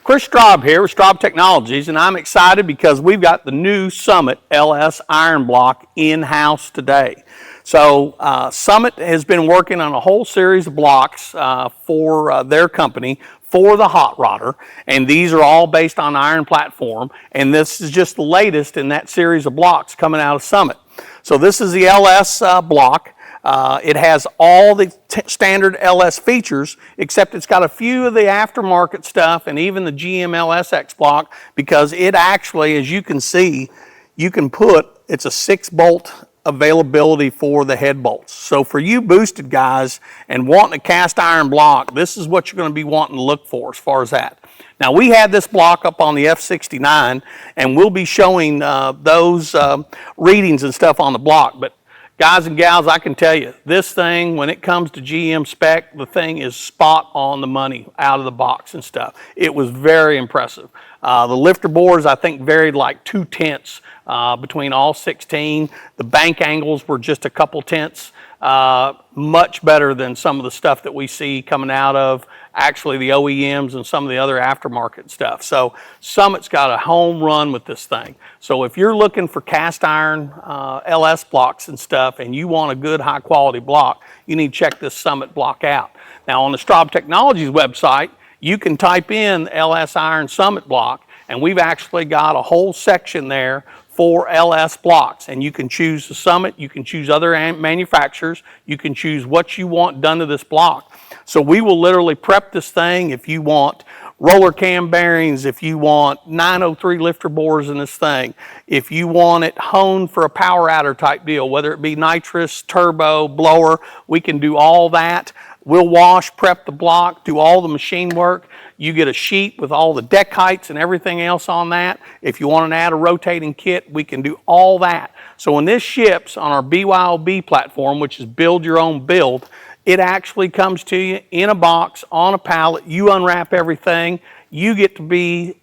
Chris Straub here with Straub Technologies, and I'm excited because we've got the new Summit LS iron block in-house today. So Summit has been working on a whole series of blocks for their company for the hot rodder, and these are all based on iron platform, and this is just the latest in that series of blocks coming out of Summit. So this is the LS block. It has all the standard LS features, except it's got a few of the aftermarket stuff and even the GM LSX block, because it actually, as you can see, you can put, it's a 6-bolt availability for the head bolts. So for you boosted guys and wanting a cast iron block, this is what you're going to be wanting to look for as far as that. Now, we had this block up on the F69, and we'll be showing those readings and stuff on the block. But guys and gals, I can tell you, this thing, when it comes to GM spec, the thing is spot on the money out of the box and stuff. It was very impressive. The lifter bores, I think, varied like 2/10 between all 16. The bank angles were just a couple tenths. Much better than some of the stuff that we see coming out of actually the OEMs and some of the other aftermarket stuff. So Summit's got a home run with this thing. So if you're looking for cast iron LS blocks and stuff and you want a good high quality block, you need to check this Summit block out. Now on the Straub Technologies website, you can type in LS iron Summit block, and we've actually got a whole section there for LS blocks, and you can choose the Summit, you can choose other manufacturers, you can choose what you want done to this block. So we will literally prep this thing if you want roller cam bearings, if you want 903 lifter bores in this thing, if you want it honed for a power adder type deal, whether it be nitrous, turbo, blower, we can do all that. We'll wash, prep the block, do all the machine work. You get a sheet with all the deck heights and everything else on that. If you want to add a rotating kit, we can do all that. So when this ships on our BYOB platform, which is build your own build, it actually comes to you in a box, on a pallet. You unwrap everything. You get to be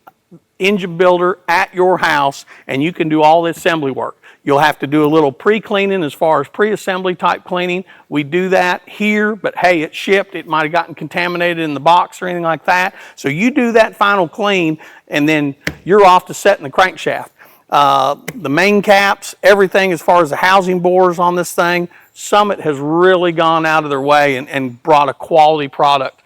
engine builder at your house, and you can do all the assembly work. You'll have to do a little pre-cleaning as far as pre-assembly type cleaning. We do that here, but hey, it's shipped. It might have gotten contaminated in the box or anything like that. So you do that final clean, and then you're off to setting the crankshaft. The main caps, everything as far as the housing bores on this thing, Summit has really gone out of their way and brought a quality product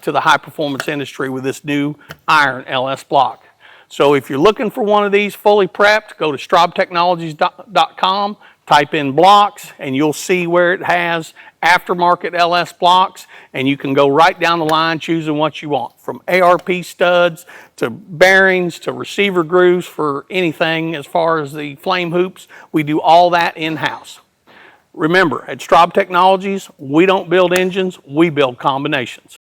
to the high performance industry with this new iron LS block. So if you're looking for one of these fully prepped, go to straubtechnologies.com, type in blocks, and you'll see where it has aftermarket LS blocks, and you can go right down the line choosing what you want, from ARP studs to bearings to receiver grooves for anything as far as the flame hoops. We do all that in-house. Remember, at Straub Technologies, we don't build engines, we build combinations.